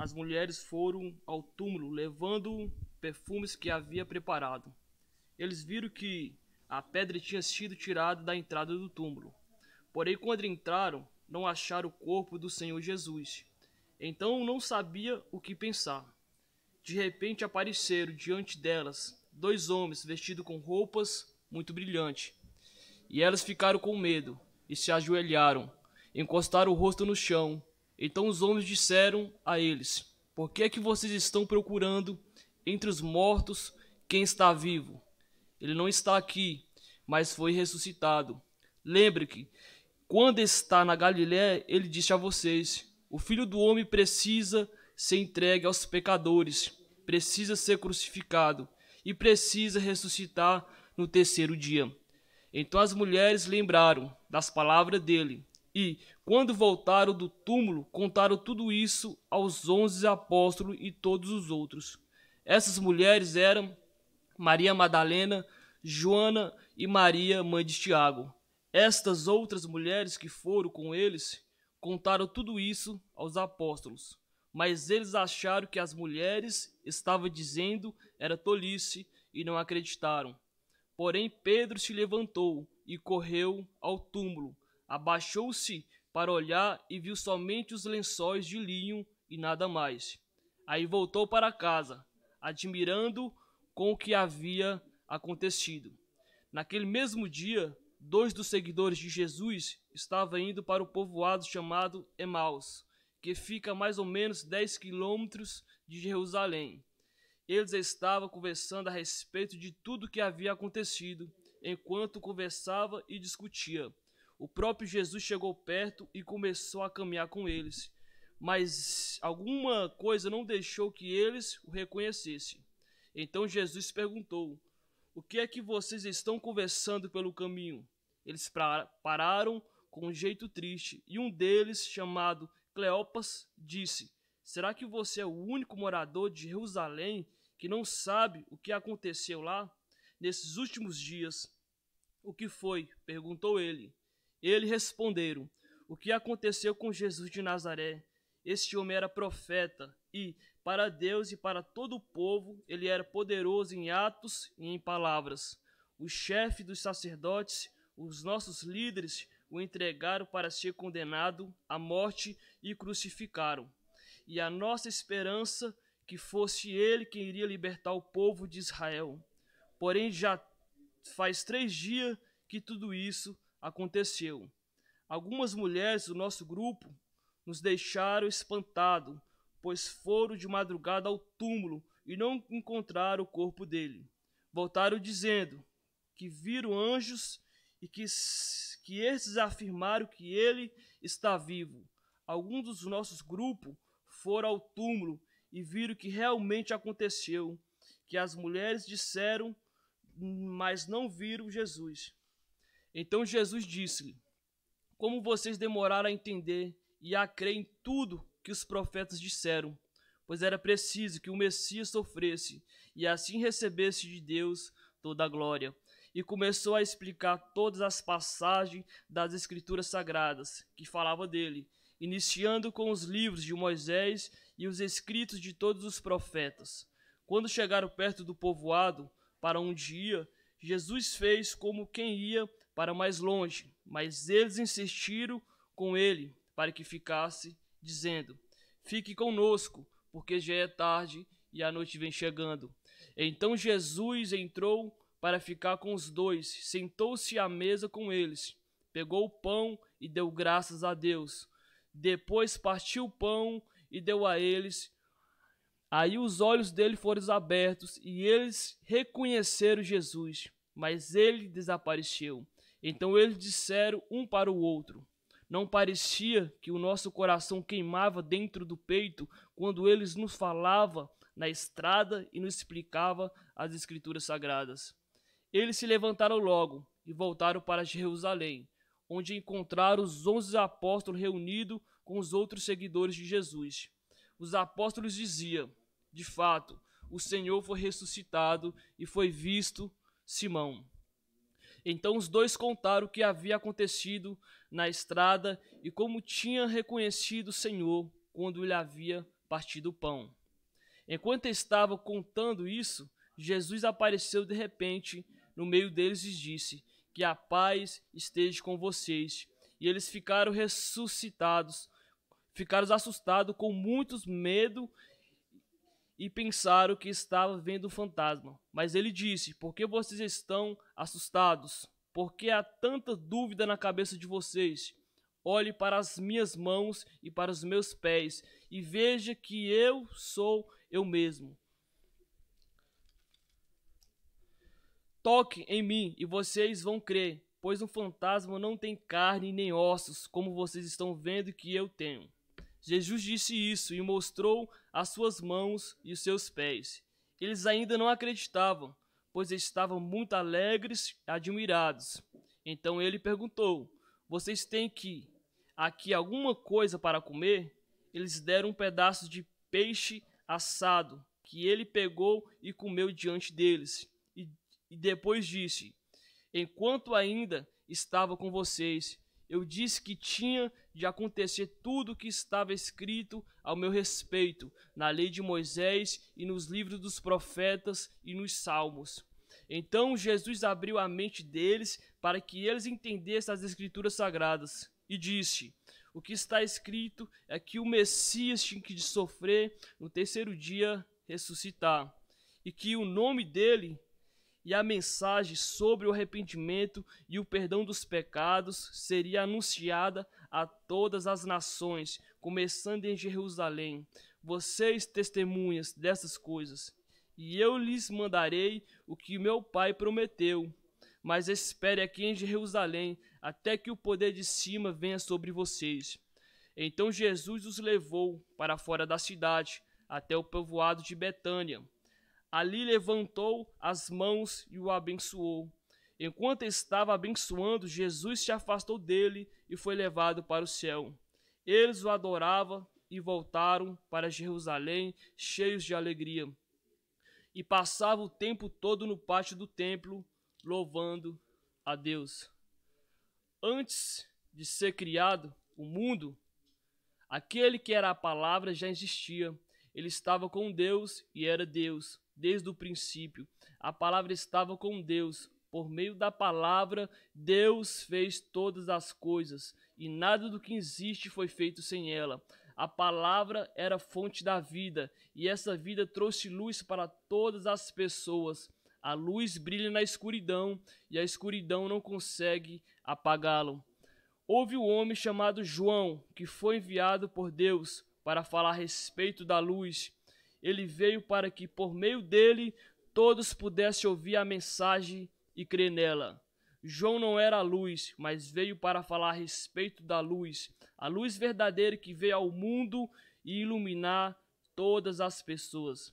as mulheres foram ao túmulo levando perfumes que havia preparado. Eles viram que a pedra tinha sido tirada da entrada do túmulo. Porém, quando entraram, não acharam o corpo do Senhor Jesus. Então não sabia o que pensar. De repente apareceram diante delas dois homens vestidos com roupas muito brilhantes. E elas ficaram com medo e se ajoelharam, encostaram o rosto no chão. Então os homens disseram a eles: Por que é que vocês estão procurando entre os mortos quem está vivo? Ele não está aqui, mas foi ressuscitado. Lembre que, quando está na Galiléia, ele disse a vocês: O Filho do Homem precisa ser entregue aos pecadores, precisa ser crucificado e precisa ressuscitar no terceiro dia. Então as mulheres lembraram das palavras dele e, quando voltaram do túmulo, contaram tudo isso aos 11 apóstolos e todos os outros. Essas mulheres eram Maria Madalena, Joana e Maria, mãe de Tiago. Estas outras mulheres que foram com eles contaram tudo isso aos apóstolos, mas eles acharam que as mulheres estavam dizendo era tolice e não acreditaram. Porém Pedro se levantou e correu ao túmulo, abaixou-se para olhar e viu somente os lençóis de linho e nada mais. Aí voltou para casa, admirando com o que havia acontecido. Naquele mesmo dia, 2 dos seguidores de Jesus estavam indo para o povoado chamado Emaús, que fica a mais ou menos 10 quilômetros de Jerusalém. Eles estavam conversando a respeito de tudo o que havia acontecido, enquanto conversava e discutia. O próprio Jesus chegou perto e começou a caminhar com eles, mas alguma coisa não deixou que eles o reconhecessem. Então Jesus perguntou: O que é que vocês estão conversando pelo caminho? Eles pararam com um jeito triste, e um deles, chamado Cleopas, disse: Será que você é o único morador de Jerusalém que não sabe o que aconteceu lá nesses últimos dias? O que foi? Perguntou ele. Eles responderam: O que aconteceu com Jesus de Nazaré? Este homem era profeta e, para Deus e para todo o povo, ele era poderoso em atos e em palavras. O chefe dos sacerdotes, os nossos líderes, o entregaram para ser condenado à morte e crucificaram. E a nossa esperança que fosse ele quem iria libertar o povo de Israel. Porém, já faz 3 dias que tudo isso aconteceu. Algumas mulheres do nosso grupo nos deixaram espantados, pois foram de madrugada ao túmulo e não encontraram o corpo dele. Voltaram dizendo que viram anjos e que esses afirmaram que ele está vivo. Alguns dos nossos grupos foram ao túmulo e viram que realmente aconteceu, que as mulheres disseram, mas não viram Jesus. Então Jesus disse-lhe: Como vocês demoraram a entender e a crer em tudo que os profetas disseram, pois era preciso que o Messias sofresse e assim recebesse de Deus toda a glória. E começou a explicar todas as passagens das Escrituras Sagradas que falavam dele, iniciando com os livros de Moisés e os escritos de todos os profetas. Quando chegaram perto do povoado para onde ia, Jesus fez como quem ia para mais longe, mas eles insistiram com ele para que ficasse, dizendo: Fique conosco, porque já é tarde e a noite vem chegando. Então Jesus entrou para ficar com os dois, sentou-se à mesa com eles, pegou o pão e deu graças a Deus. Depois partiu o pão e deu a eles. Aí os olhos dele foram abertos e eles reconheceram Jesus, mas ele desapareceu. Então eles disseram um para o outro: Não parecia que o nosso coração queimava dentro do peito quando eles nos falavam na estrada e nos explicavam as Escrituras Sagradas? Eles se levantaram logo e voltaram para Jerusalém, onde encontraram os 11 apóstolos reunidos com os outros seguidores de Jesus. Os apóstolos diziam: De fato, o Senhor foi ressuscitado e foi visto Simão. Então os dois contaram o que havia acontecido na estrada e como tinha reconhecido o Senhor quando ele havia partido o pão. Enquanto estava contando isso, Jesus apareceu de repente no meio deles e disse: que a paz esteja com vocês. E eles ficaram assustados com muitos medo e pensaram que estava vendo um fantasma. Mas ele disse: por que vocês estão assustados? Por que há tanta dúvida na cabeça de vocês? Olhe para as minhas mãos e para os meus pés, e veja que eu sou eu mesmo. Toque em mim e vocês vão crer, pois um fantasma não tem carne nem ossos, como vocês estão vendo que eu tenho. Jesus disse isso e mostrou as suas mãos e os seus pés. Eles ainda não acreditavam, pois estavam muito alegres e admirados. Então ele perguntou: vocês têm aqui alguma coisa para comer? Eles deram um pedaço de peixe assado, que ele pegou e comeu diante deles. E depois disse: enquanto ainda estava com vocês, eu disse que tinha de acontecer tudo o que estava escrito ao meu respeito na lei de Moisés e nos livros dos profetas e nos salmos. Então Jesus abriu a mente deles para que eles entendessem as escrituras sagradas e disse: o que está escrito é que o Messias tinha que sofrer no terceiro dia ressuscitar, e que o nome dele e a mensagem sobre o arrependimento e o perdão dos pecados seria anunciada a todas as nações, começando em Jerusalém. Vocês testemunhas dessas coisas, e eu lhes mandarei o que meu Pai prometeu. Mas espere aqui em Jerusalém, até que o poder de cima venha sobre vocês. Então Jesus os levou para fora da cidade, até o povoado de Betânia. Ali levantou as mãos e o abençoou. Enquanto estava abençoando, Jesus se afastou dele e foi levado para o céu. Eles o adoravam e voltaram para Jerusalém cheios de alegria. E passavam o tempo todo no pátio do templo, louvando a Deus. Antes de ser criado o mundo, aquele que era a palavra já existia. Ele estava com Deus e era Deus. Desde o princípio, a palavra estava com Deus. Por meio da palavra, Deus fez todas as coisas, e nada do que existe foi feito sem ela. A palavra era a fonte da vida, e essa vida trouxe luz para todas as pessoas. A luz brilha na escuridão, e a escuridão não consegue apagá-lo. Houve um homem chamado João, que foi enviado por Deus para falar a respeito da luz. Ele veio para que, por meio dele, todos pudessem ouvir a mensagem e crer nela. João não era a luz, mas veio para falar a respeito da luz, a luz verdadeira que veio ao mundo e iluminar todas as pessoas.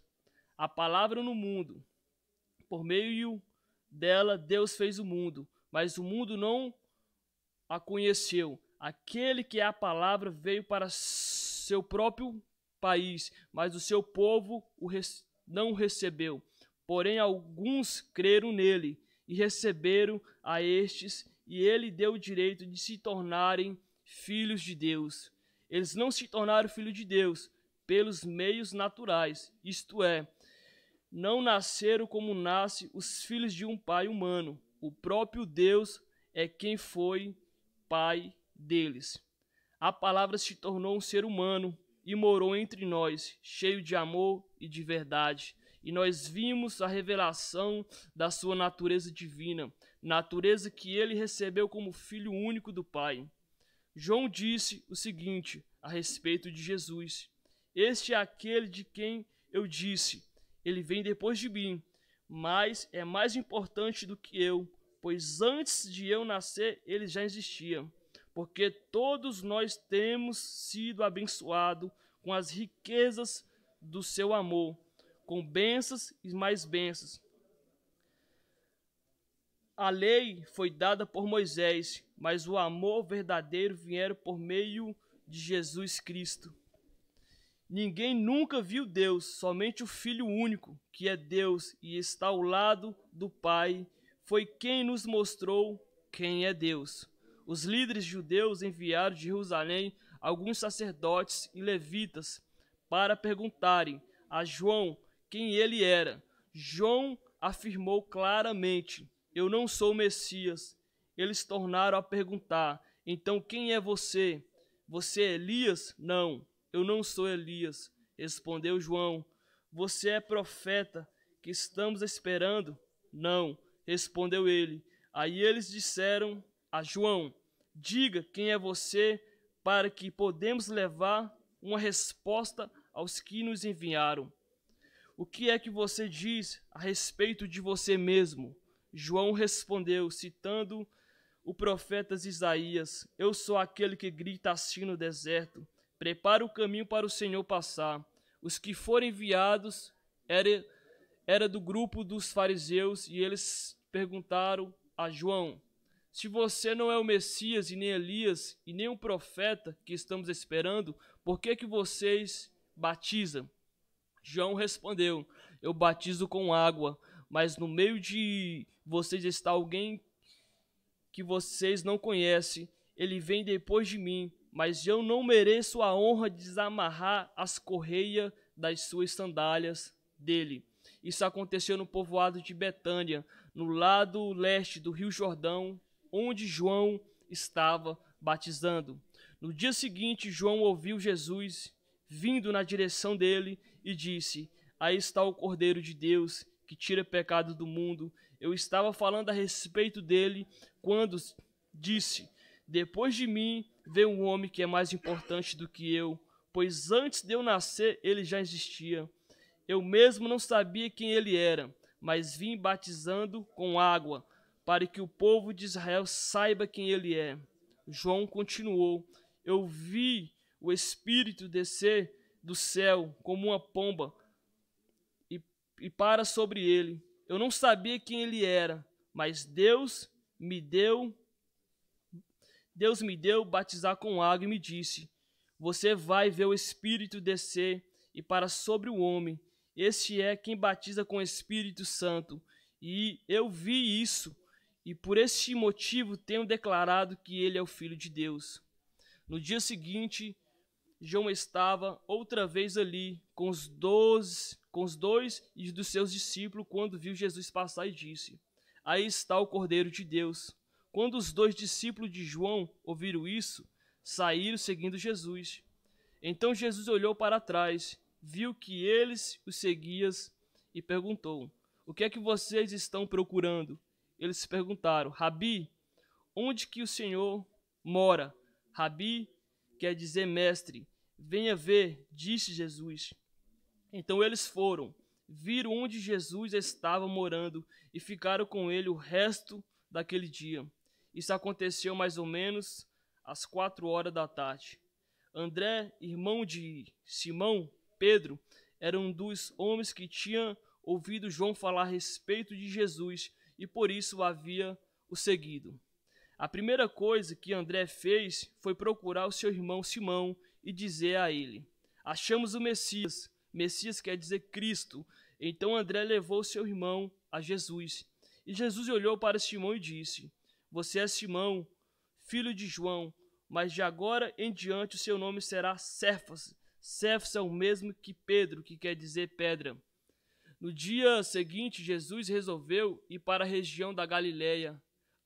A palavra no mundo. Por meio dela, Deus fez o mundo, mas o mundo não a conheceu. Aquele que é a palavra veio para seu próprio país, mas o seu povo não o recebeu. Porém, alguns creram nele e receberam a estes, e ele deu o direito de se tornarem filhos de Deus. Eles não se tornaram filhos de Deus pelos meios naturais, isto é, não nasceram como nascem os filhos de um pai humano. O próprio Deus é quem foi pai deles. A palavra se tornou um ser humano e morou entre nós, cheio de amor e de verdade. E nós vimos a revelação da sua natureza divina, natureza que ele recebeu como filho único do Pai. João disse o seguinte a respeito de Jesus: este é aquele de quem eu disse, ele vem depois de mim, mas é mais importante do que eu, pois antes de eu nascer ele já existia. Porque todos nós temos sido abençoados com as riquezas do seu amor, com bênçãos e mais bênçãos. A lei foi dada por Moisés, mas o amor verdadeiro vieram por meio de Jesus Cristo. Ninguém nunca viu Deus, somente o Filho único, que é Deus e está ao lado do Pai, foi quem nos mostrou quem é Deus. Os líderes judeus enviaram de Jerusalém alguns sacerdotes e levitas para perguntarem a João quem ele era. João afirmou claramente: eu não sou o Messias. Eles tornaram a perguntar: então quem é você? Você é Elias? Não, eu não sou Elias. Respondeu João. Você é profeta que estamos esperando? Não, respondeu ele. Aí eles disseram a João: diga quem é você, para que podemos levar uma resposta aos que nos enviaram. O que é que você diz a respeito de você mesmo? João respondeu, citando o profeta Isaías: eu sou aquele que grita assim no deserto, prepara o caminho para o Senhor passar. Os que foram enviados era do grupo dos fariseus, e eles perguntaram a João: se você não é o Messias e nem Elias e nem o profeta que estamos esperando, por que vocês batizam? João respondeu: eu batizo com água, mas no meio de vocês está alguém que vocês não conhecem. Ele vem depois de mim, mas eu não mereço a honra de desamarrar as correias das suas sandálias dele. Isso aconteceu no povoado de Betânia, no lado leste do Rio Jordão, onde João estava batizando. No dia seguinte, João ouviu Jesus vindo na direção dele e disse: aí está o Cordeiro de Deus que tira pecado do mundo. Eu estava falando a respeito dele quando disse: depois de mim veio um homem que é mais importante do que eu, pois antes de eu nascer ele já existia. Eu mesmo não sabia quem ele era, mas vim batizando com água, para que o povo de Israel saiba quem ele é. João continuou: eu vi o Espírito descer do céu como uma pomba e para sobre ele. Eu não sabia quem ele era, mas Deus me deu batizar com água e me disse: você vai ver o Espírito descer e para sobre o homem. Este é quem batiza com o Espírito Santo. E eu vi isso, e por este motivo tenho declarado que ele é o Filho de Deus. No dia seguinte, João estava outra vez ali com os dois e dos seus discípulos quando viu Jesus passar e disse: aí está o Cordeiro de Deus. Quando os dois discípulos de João ouviram isso, saíram seguindo Jesus. Então Jesus olhou para trás, viu que eles o seguiam e perguntou: o que é que vocês estão procurando? Eles perguntaram: Rabi, onde que o Senhor mora? Rabi quer dizer mestre. Venha ver, disse Jesus. Então eles foram, viram onde Jesus estava morando e ficaram com ele o resto daquele dia. Isso aconteceu mais ou menos às 4 horas da tarde. André, irmão de Simão, Pedro, era um dos homens que tinha ouvido João falar a respeito de Jesus e por isso havia o seguido. A primeira coisa que André fez foi procurar o seu irmão Simão e dizer a ele: achamos o Messias. Messias quer dizer Cristo. Então André levou seu irmão a Jesus. E Jesus olhou para Simão e disse: você é Simão, filho de João, mas de agora em diante o seu nome será Cefas. Cefas é o mesmo que Pedro, que quer dizer pedra. No dia seguinte, Jesus resolveu ir para a região da Galileia.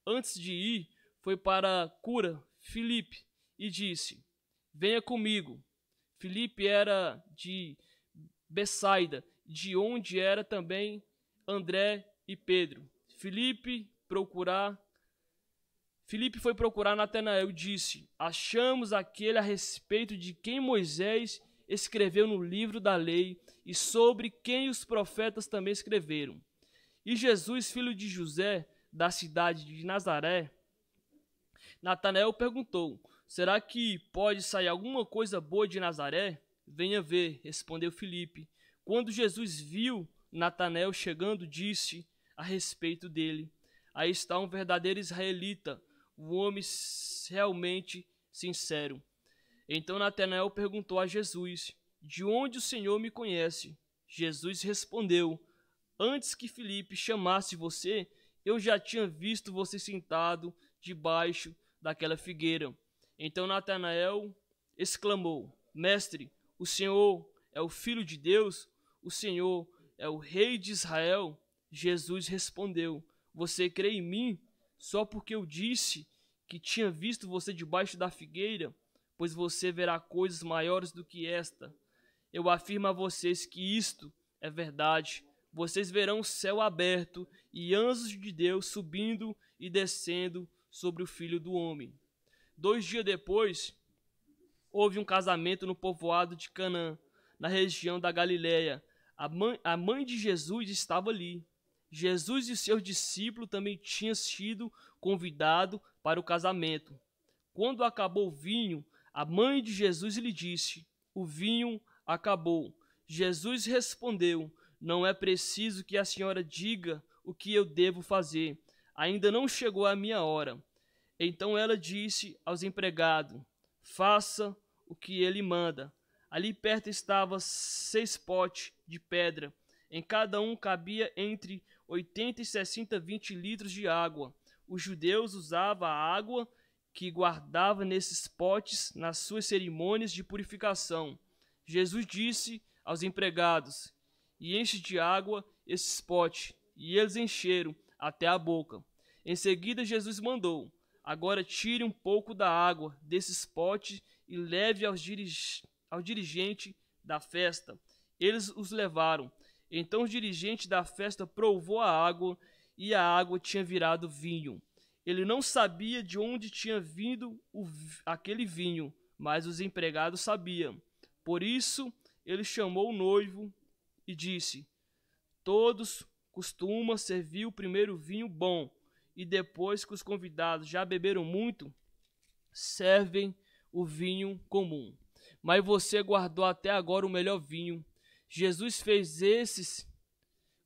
Antes de ir, foi para Cura, Filipe, e disse: venha comigo. Filipe era de Betsaida, de onde era também André e Pedro. Filipe foi procurar Natanael e disse: achamos aquele a respeito de quem Moisés escreveu no livro da lei e sobre quem os profetas também escreveram. E Jesus, filho de José, da cidade de Nazaré. Natanael perguntou: será que pode sair alguma coisa boa de Nazaré? Venha ver, respondeu Filipe. Quando Jesus viu Natanael chegando, disse a respeito dele: aí está um verdadeiro israelita, um homem realmente sincero. Então Natanael perguntou a Jesus: de onde o Senhor me conhece? Jesus respondeu: antes que Filipe chamasse você, eu já tinha visto você sentado debaixo daquela figueira. Então Natanael exclamou: mestre, o Senhor é o Filho de Deus? O Senhor é o Rei de Israel? Jesus respondeu: Você crê em mim só porque eu disse que tinha visto você debaixo da figueira? Pois você verá coisas maiores do que esta. Eu afirmo a vocês que isto é verdade. Vocês verão o céu aberto e anjos de Deus subindo e descendo sobre o Filho do Homem. 2 dias depois, houve um casamento no povoado de Canaã, na região da Galiléia. A mãe de Jesus estava ali. Jesus e seus discípulos também tinham sido convidados para o casamento. Quando acabou o vinho, a mãe de Jesus lhe disse: O vinho acabou. Jesus respondeu: Não é preciso que a senhora diga o que eu devo fazer. Ainda não chegou a minha hora. Então ela disse aos empregados: Faça o que ele manda. Ali perto estavam 6 potes de pedra. Em cada um cabia entre 80 e 60 20 litros de água. Os judeus usavam a água que guardava nesses potes nas suas cerimônias de purificação. Jesus disse aos empregados: E enche de água esses potes. E eles encheram até a boca. Em seguida Jesus mandou: Agora tire um pouco da água desses potes e leve ao dirigente da festa. Eles os levaram. Então o dirigente da festa provou a água, e a água tinha virado vinho. Ele não sabia de onde tinha vindo aquele vinho, mas os empregados sabiam. Por isso ele chamou o noivo e disse: Todos costumam servir o primeiro vinho bom, e depois que os convidados já beberam muito, servem o vinho comum. Mas você guardou até agora o melhor vinho. Jesus fez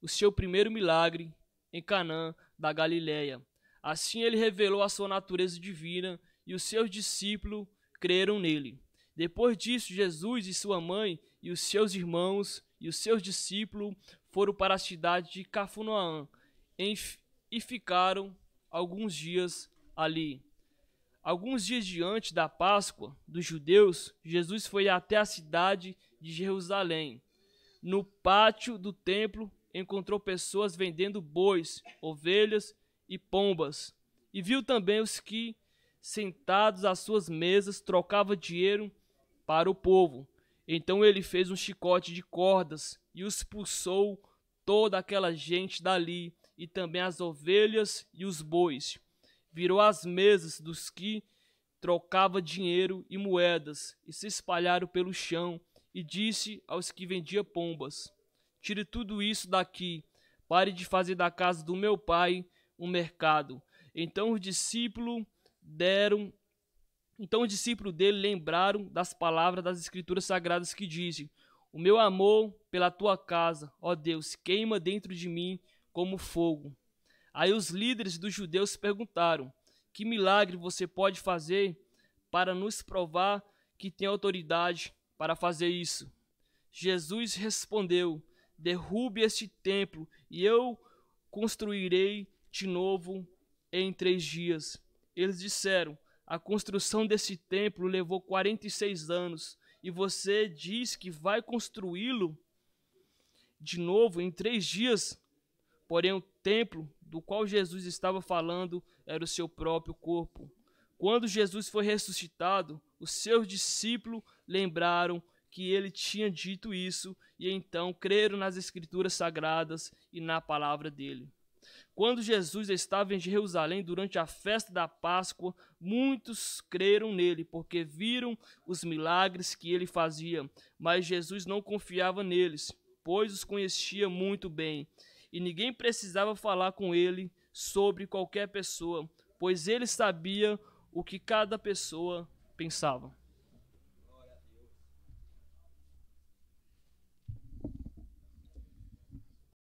o seu primeiro milagre em Canaã da Galiléia. Assim ele revelou a sua natureza divina e os seus discípulos creram nele. Depois disso, Jesus e sua mãe e os seus irmãos e os seus discípulos foram para a cidade de Cafarnaum e ficaram alguns dias ali. Alguns dias diante da Páscoa dos judeus, Jesus foi até a cidade de Jerusalém. No pátio do templo, encontrou pessoas vendendo bois, ovelhas e pombas, e viu também os que, sentados às suas mesas, trocavam dinheiro para o povo. Então ele fez um chicote de cordas e expulsou toda aquela gente dali, e também as ovelhas e os bois. Virou as mesas dos que trocavam dinheiro e moedas, e se espalharam pelo chão, e disse aos que vendiam pombas: Tire tudo isso daqui, pare de fazer da casa do meu pai um mercado. Então os discípulos dele lembraram das palavras das Escrituras Sagradas que dizem: O meu amor pela tua casa, ó Deus, queima dentro de mim como fogo. Aí os líderes dos judeus perguntaram: Que milagre você pode fazer para nos provar que tem autoridade para fazer isso? Jesus respondeu: Derrube este templo e eu construirei de novo em 3 dias. Eles disseram: A construção desse templo levou 46 anos e você diz que vai construí-lo de novo em 3 dias? Porém, o templo do qual Jesus estava falando era o seu próprio corpo. Quando Jesus foi ressuscitado, os seus discípulos lembraram que ele tinha dito isso e então creram nas Escrituras Sagradas e na palavra dele. Quando Jesus estava em Jerusalém durante a festa da Páscoa, muitos creram nele porque viram os milagres que ele fazia, mas Jesus não confiava neles, pois os conhecia muito bem. E ninguém precisava falar com ele sobre qualquer pessoa, pois ele sabia o que cada pessoa pensava.